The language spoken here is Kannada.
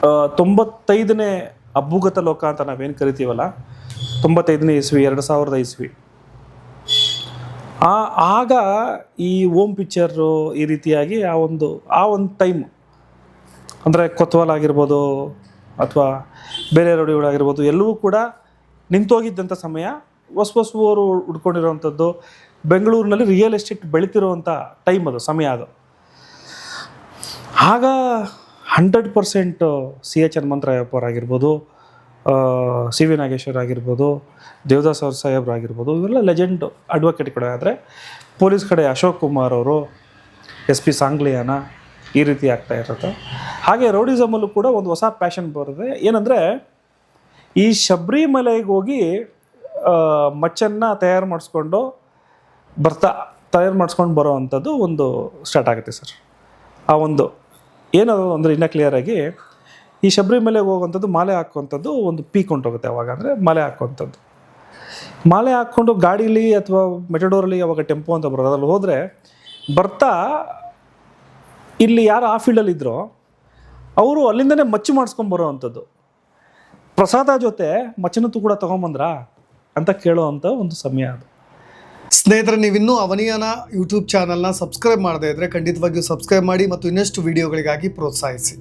95ನೇ ಅಭ್ಯುಗತ ಲೋಕ ಅಂತ ನಾವೇನು ಕರಿತೀವಲ್ಲ, 95ನೇ ಇಸ್ವಿ, 2000 ಇಸ್ವಿ, ಆಗ ಈ ಓಮ್ ಪಿಕ್ಚರು ಈ ರೀತಿಯಾಗಿ ಆ ಒಂದು ಟೈಮ್ ಅಂದರೆ ಕೊತ್ವಾಲ್ ಆಗಿರ್ಬೋದು ಅಥವಾ ಬೇರೆ ರೋಡಿಗಳಾಗಿರ್ಬೋದು ಎಲ್ಲವೂ ಕೂಡ ನಿಂತೋಗಿದ್ದಂಥ ಸಮಯ. ಹೊಸವರು ಹುಡ್ಕೊಂಡಿರೋವಂಥದ್ದು, ಬೆಂಗಳೂರಿನಲ್ಲಿ ರಿಯಲ್ ಎಸ್ಟೇಟ್ ಬೆಳೀತಿರೋವಂಥ ಟೈಮ್ ಅದು, ಸಮಯ ಅದು. ಆಗ 100% CH ಹನುಮಂತರಾಯಪ್ಪ ಅವರಾಗಿರ್ಬೋದು, CV ನಾಗೇಶ್ವರ ಆಗಿರ್ಬೋದು, ದೇವದಾಸ್ ಅವ್ರ ಸಾಹೇಬ್ರಾಗಿರ್ಬೋದು, ಇವೆಲ್ಲ ಲೆಜೆಂಡ್ ಅಡ್ವೊಕೇಟ್ ಕಡೆ. ಆದರೆ ಪೊಲೀಸ್ ಕಡೆ ಅಶೋಕ್ ಕುಮಾರ್ ಅವರು, SP ಸಾಂಗ್ಲಿಯಾನ, ಈ ರೀತಿ ಆಗ್ತಾ ಇರುತ್ತೆ. ಹಾಗೆ ರೌಡಿಸಮಲ್ಲೂ ಕೂಡ ಒಂದು ಹೊಸ ಪ್ಯಾಷನ್ ಬರುತ್ತೆ. ಏನಂದರೆ ಈ ಶಬರಿಮಲೆಗೆ ಹೋಗಿ ಮಚ್ಚನ್ನು ತಯಾರು ಮಾಡಿಸ್ಕೊಂಡು ಬರೋ ಅಂಥದ್ದು ಒಂದು ಸ್ಟಾರ್ಟ್ ಆಗುತ್ತೆ ಸರ್. ಆ ಒಂದು ಏನದು ಅಂದರೆ ಇನ್ನೂ ಕ್ಲಿಯರಾಗಿ ಈ ಶಬರಿಮಲೆಗೆ ಹೋಗುವಂಥದ್ದು, ಮಾಲೆ ಹಾಕುವಂಥದ್ದು ಒಂದು ಪೀಕ್ ಹೊಂಟೋಗುತ್ತೆ ಅವಾಗ. ಅಂದರೆ ಮಾಲೆ ಹಾಕುವಂಥದ್ದು, ಮಾಲೆ ಹಾಕ್ಕೊಂಡು ಗಾಡೀಲಿ ಅಥವಾ ಮೆಟಡೋರಲ್ಲಿ ಅವಾಗ ಟೆಂಪೋ ಅಂತ ಬರೋದು, ಅದ್ರಲ್ಲಿ ಹೋದರೆ ಬರ್ತಾ ಇಲ್ಲಿ ಯಾರು ಆ ಫೀಲ್ಡಲ್ಲಿದ್ದರೋ ಅವರು ಅಲ್ಲಿಂದನೇ ಮಚ್ಚು ಮಾಡಿಸ್ಕೊಂಬರೋ ಅಂಥದ್ದು. ಪ್ರಸಾದ ಜೊತೆ ಮಚ್ಚನತ್ತು ಕೂಡ ತೊಗೊಂಬಂದ್ರಾ ಅಂತ ಕೇಳೋ ಅಂಥ ಒಂದು ಸಮಯ ಅದು. ಸ್ನೇಹಿತರೆ, ನೀವಿನ್ನೂ ಅವನಿಯಾನ ಯೂಟ್ಯೂಬ್ ಚಾನಲ್ನ ಸಬ್ಸ್ಕ್ರೈಬ್ ಮಾಡದೇ ಇದ್ದರೆ ಖಂಡಿತವಾಗಿಯೂ ಸಬ್ಸ್ಕ್ರೈಬ್ ಮಾಡಿ ಮತ್ತು ಇನ್ನಷ್ಟು ವಿಡಿಯೋಗಳಿಗಾಗಿ ಪ್ರೋತ್ಸಾಹಿಸಿ.